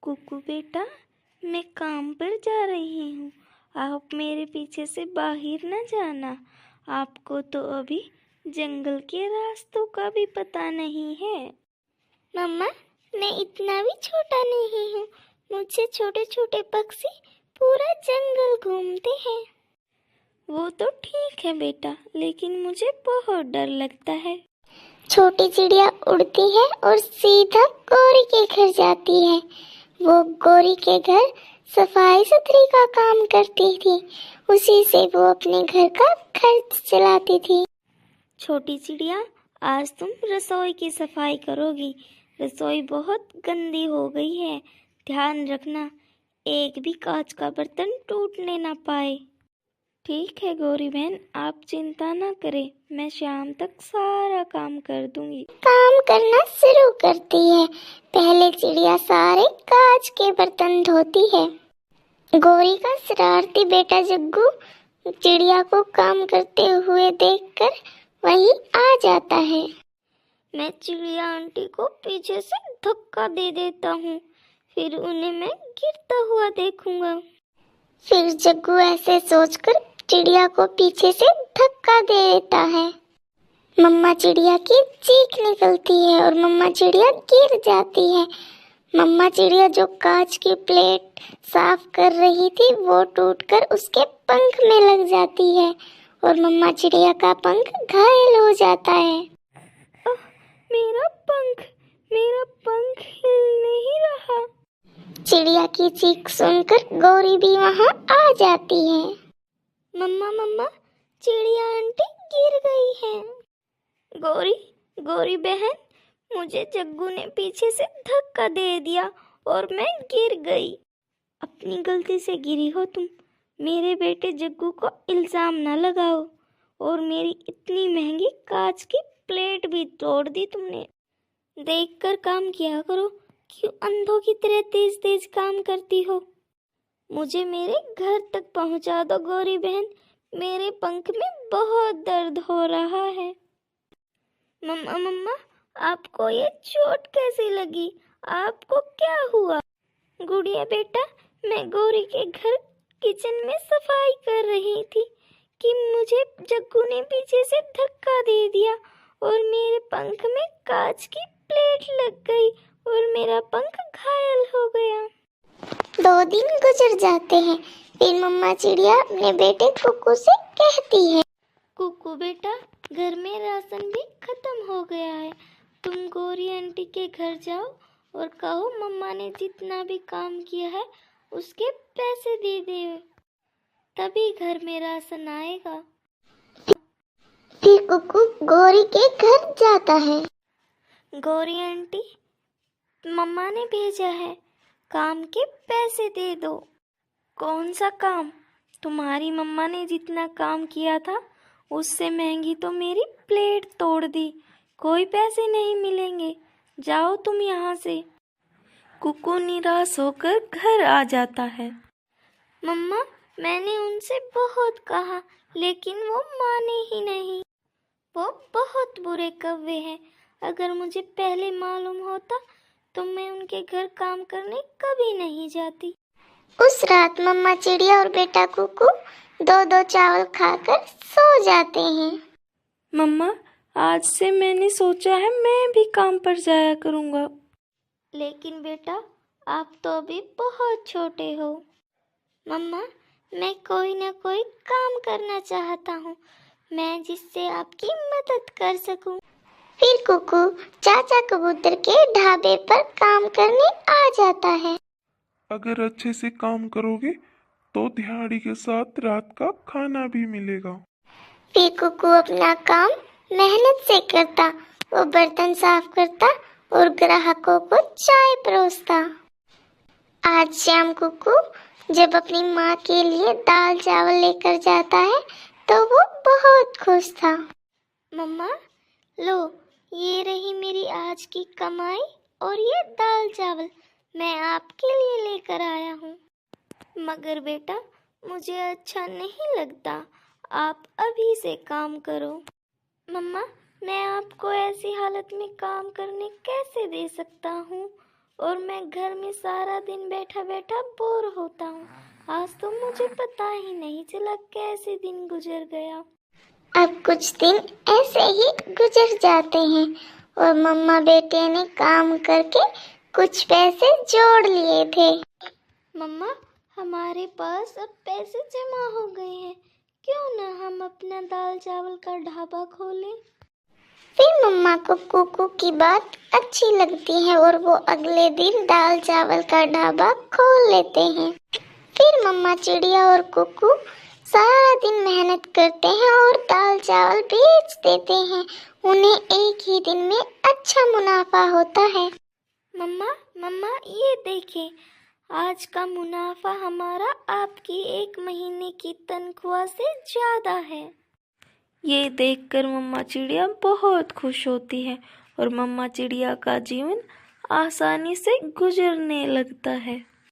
कुकू बेटा, मैं काम पर जा रही हूँ। आप मेरे पीछे से बाहर न जाना। आपको तो अभी जंगल के रास्तों का भी पता नहीं है। मम्मा, मैं इतना भी छोटा नहीं हूँ। मुझसे छोटे छोटे पक्षी पूरा जंगल घूमते हैं। वो तो ठीक है बेटा, लेकिन मुझे बहुत डर लगता है। छोटी चिड़िया उड़ती है और सीधा गौरी के घर जाती है। वो गौरी के घर सफाई सुथरी का काम करती थी। उसी से वो अपने घर का खर्च चलाती थी। छोटी चिड़िया, आज तुम रसोई की सफाई करोगी। रसोई बहुत गंदी हो गई है। ध्यान रखना, एक भी कांच का बर्तन टूटने ना पाए। ठीक है गौरी बहन, आप चिंता ना करें, मैं शाम तक सारा काम कर दूंगी। काम करना शुरू करती है। पहले चिड़िया सारे कांच के बर्तन धोती है। गौरी का शरारती बेटा जग्गू चिड़िया को काम करते हुए देखकर वहीं आ जाता है। मैं चिड़िया आंटी को पीछे से धक्का दे देता हूँ, फिर उन्हें मैं गिरता हुआ देखूंगा। फिर जग्गू ऐसे सोचकर चिड़िया को पीछे से धक्का दे देता है। मम्मा चिड़िया की चीख निकलती है और मम्मा चिड़िया गिर जाती है। मम्मा चिड़िया जो कांच की प्लेट साफ कर रही थी वो टूटकर उसके पंख में लग जाती है और मम्मा चिड़िया का पंख घायल हो जाता है। मेरा पंख हिल नहीं रहा। चिड़िया की चीख सुनकर गौरी भी वहाँ आ जाती है। मम्मा, चिड़िया आंटी गिर गई है। गौरी बहन, मुझे जग्गू ने पीछे से धक्का दे दिया और मैं गिर गई। अपनी गलती से गिरी हो तुम। मेरे बेटे जग्गू को इल्जाम न लगाओ। और मेरी इतनी महंगी कांच की प्लेट भी तोड़ दी तुमने। देखकर काम किया करो, क्यों अंधों की तरह तेज तेज काम करती हो। मुझे मेरे घर तक पहुंचा दो गौरी बहन, मेरे पंख में बहुत दर्द हो रहा है। मम्मा, आपको ये चोट कैसी लगी? आपको क्या हुआ? गुड़िया बेटा, मैं गौरी के घर किचन में सफाई कर रही थी कि मुझे जग्गू ने पीछे से धक्का दे दिया और मेरे पंख में कांच की प्लेट लग गई और मेरा पंख घायल हो गया। 2 दिन गुजर जाते हैं। फिर मम्मा चिड़िया अपने बेटे कुकू से कहती है, कुकू बेटा, घर में राशन भी खत्म हो गया है। तुम गौरी आंटी के घर जाओ और कहो मम्मा ने जितना भी काम किया है उसके पैसे दे दे, तभी घर में राशन आएगा। फिर कुकू गौरी के घर जाता है। गौरी आंटी, मम्मा ने भेजा है, काम के पैसे दे दो। कौन सा काम? तुम्हारी मम्मा ने जितना काम किया था उससे महंगी तो मेरी प्लेट तोड़ दी। कोई पैसे नहीं मिलेंगे, जाओ तुम यहाँ से। कुकू निराश होकर घर आ जाता है। मम्मा, मैंने उनसे बहुत कहा लेकिन वो माने ही नहीं। वो बहुत बुरे कौवे हैं। अगर मुझे पहले मालूम होता तो मैं उनके घर काम करने कभी नहीं जाती। उस रात मम्मा चिड़िया और बेटा कुकू 2-2 चावल खाकर सो जाते हैं। मम्मा, आज से मैंने सोचा है मैं भी काम पर जाया करूँगा। लेकिन बेटा, आप तो अभी बहुत छोटे हो। मम्मा, मैं कोई ना कोई काम करना चाहता हूँ, मैं जिससे आपकी मदद कर सकूँ। फिर कुकू चाचा कबूतर के ढाबे पर काम करने आ जाता है। अगर अच्छे से काम करोगे तो दिहाड़ी के साथ रात का खाना भी मिलेगा। फिर कुकू अपना काम मेहनत से करता। वो बर्तन साफ करता और ग्राहकों को चाय परोसता। आज शाम कुकू जब अपनी माँ के लिए दाल चावल लेकर जाता है तो वो बहुत खुश था। मम्मा, लो, ये रही मेरी आज की कमाई और ये दाल चावल मैं आपके लिए लेकर आया हूँ। मगर बेटा, मुझे अच्छा नहीं लगता, आप अभी से काम करो। मम्मा, मैं आपको ऐसी हालत में काम करने कैसे दे सकता हूँ? और मैं घर में सारा दिन बैठा बैठा बोर होता हूँ। आज तो मुझे पता ही नहीं चला कैसे दिन गुजर गया। अब कुछ दिन ऐसे ही गुजर जाते हैं और मम्मा बेटे ने काम करके कुछ पैसे जोड़ लिए थे। मम्मा, हमारे पास अब पैसे जमा हो गए हैं, क्यों ना हम अपना दाल चावल का ढाबा खोलें। फिर मम्मा को कुकू की बात अच्छी लगती है और वो अगले दिन दाल चावल का ढाबा खोल लेते हैं। फिर मम्मा चिड़िया और कुकू सारा दिन मेहनत करते हैं और दाल चावल बेच देते हैं। उन्हें एक ही दिन में अच्छा मुनाफा होता है। मम्मा मम्मा, ये देखें, आज का मुनाफा हमारा आपकी 1 महीने की तनख्वाह से ज़्यादा है। ये देखकर मम्मा चिड़िया बहुत खुश होती है और मम्मा चिड़िया का जीवन आसानी से गुजरने लगता है।